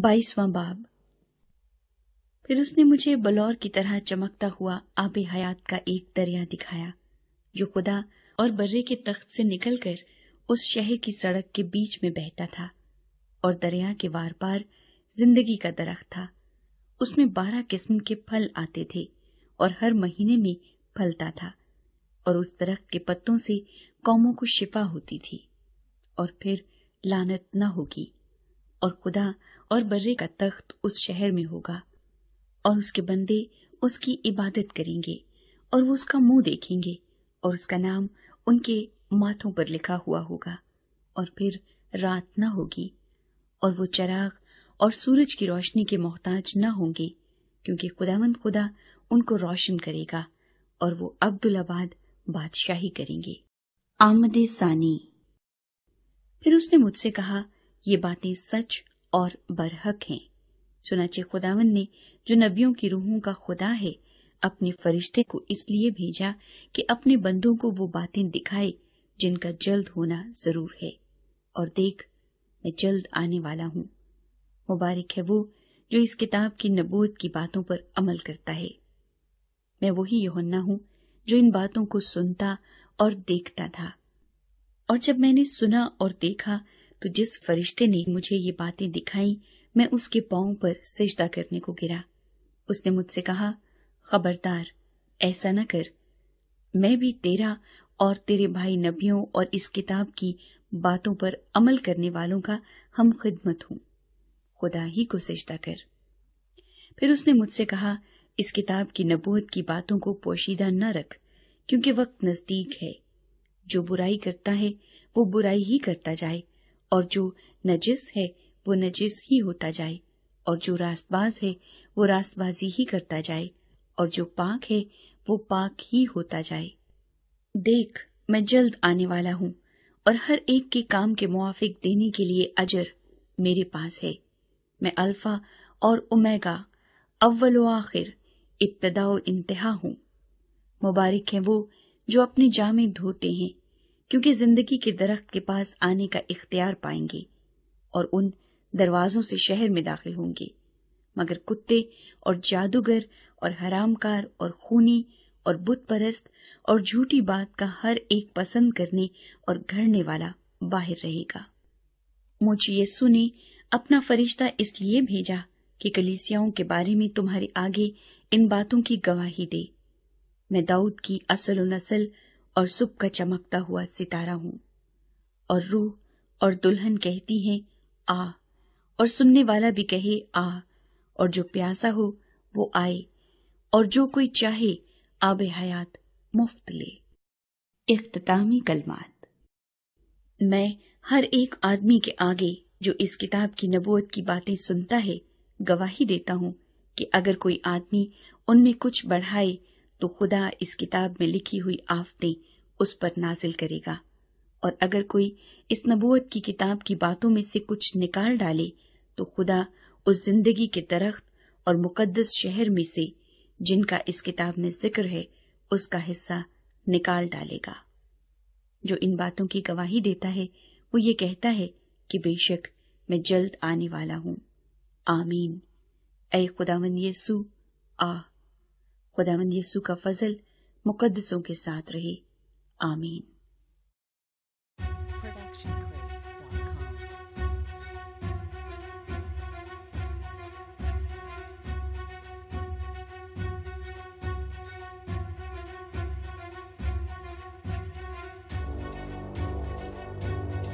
22वां बाब। फिर उसने मुझे बलौर की तरह चमकता हुआ आब हयात का एक दरिया दिखाया, जो खुदा और बर्रे के तख्त से निकलकर उस शहर की सड़क के बीच में बहता था, और दरिया के वार पार जिंदगी का दरख्त था। उसमें 12 किस्म के फल आते थे और हर महीने में फलता था, और उस दरख्त के पत्तों से कौमों को शिफा होती थी। और फिर लानत न होगी, और खुदा और बर्रे का तख्त उस शहर में होगा, और उसके बंदे उसकी इबादत करेंगे, और वो उसका मुंह देखेंगे, और उसका नाम उनके माथों पर लिखा हुआ होगा। और फिर रात न होगी, और वो चराग और सूरज की रोशनी के मोहताज न होंगे, क्योंकि खुदावंद खुदा उनको रोशन करेगा, और वो अब्दुल-आबाद बादशाही करेंगे। आमद सानी। फिर उसने मुझसे कहा, ये बातें सच और बरहक हैं। चुनाचे खुदावंद ने, जो नबियों की रूहों का खुदा है, अपने फरिश्ते को इसलिए भेजा कि अपने बंदों को वो बातें दिखाए जिनका जल्द होना जरूर है। और देख, मैं जल्द आने वाला हूँ। मुबारक है वो जो इस किताब की नबूवत की बातों पर अमल करता है। मैं वही यूहन्ना हूँ जो इन बातों को सुनता और देखता था। और जब मैंने सुना और देखा, तो जिस फरिश्ते ने मुझे ये बातें दिखाई, मैं उसके पांव पर सिजदा करने को गिरा। उसने मुझसे कहा, खबरदार, ऐसा न कर। मैं भी तेरा और तेरे भाई नबियों और इस किताब की बातों पर अमल करने वालों का हम खिदमत हूँ। खुदा ही को सिजदा कर। फिर उसने मुझसे कहा, इस किताब की नबूवत की बातों को पोशीदा न रख, क्योंकि वक्त नजदीक है। जो बुराई करता है वो बुराई ही करता जाए, और जो नजिस है वो नजिस ही होता जाए, और जो रास्तबाज है वो रास्तबाजी ही करता जाए, और जो पाक है वो पाक ही होता जाए। देख, मैं जल्द आने वाला हूँ, और हर एक के काम के मुआफिक देने के लिए अजर मेरे पास है। मैं अल्फा और ओमेगा, अव्वल व आखिर, इब्तदा व इंतहा हूँ। मुबारक है वो जो अपने जामे धोते हैं, क्योंकि जिंदगी के दरख्त के पास आने का इख्तियार पाएंगे, और उन दरवाजों से शहर में दाखिल होंगे। मगर कुत्ते और जादूगर और हरामकार और खूनी और बुत परस्त और झूठी बात का हर एक पसंद करने और घड़ने वाला बाहर रहेगा। मुझ यीशु ने अपना फरिश्ता इसलिए भेजा कि कलीसियाओं के बारे में तुम्हारे आगे इन बातों की गवाही दे। मैं दाऊद की असल व नस्ल और सुबह का चमकता हुआ सितारा हूँ। और रूह और दुल्हन कहती हैं, आ, और सुनने वाला भी कहे, आ, और जो प्यासा हो वो आए, और जो कोई चाहे आब हयात मुफ्त ले। इख्तितामी कलमात। मैं हर एक आदमी के आगे जो इस किताब की नबूवत की बातें सुनता है गवाही देता हूँ कि अगर कोई आदमी उनमें कुछ बढ़ाए तो खुदा इस किताब में लिखी हुई आफतें उस पर नाजिल करेगा, और अगर कोई इस नबूवत की किताब की बातों में से कुछ निकाल डाले तो खुदा उस जिंदगी के दरख्त और मुकद्दस शहर में से, जिनका इस किताब में जिक्र है, उसका हिस्सा निकाल डालेगा। जो इन बातों की गवाही देता है वो ये कहता है कि बेशक मैं जल्द आने वाला हूँ। आमीन। ऐ खुदावंद यीशु, आ। खुदावंद यीशु का फजल मुकद्दसों के साथ रहे। आमीन।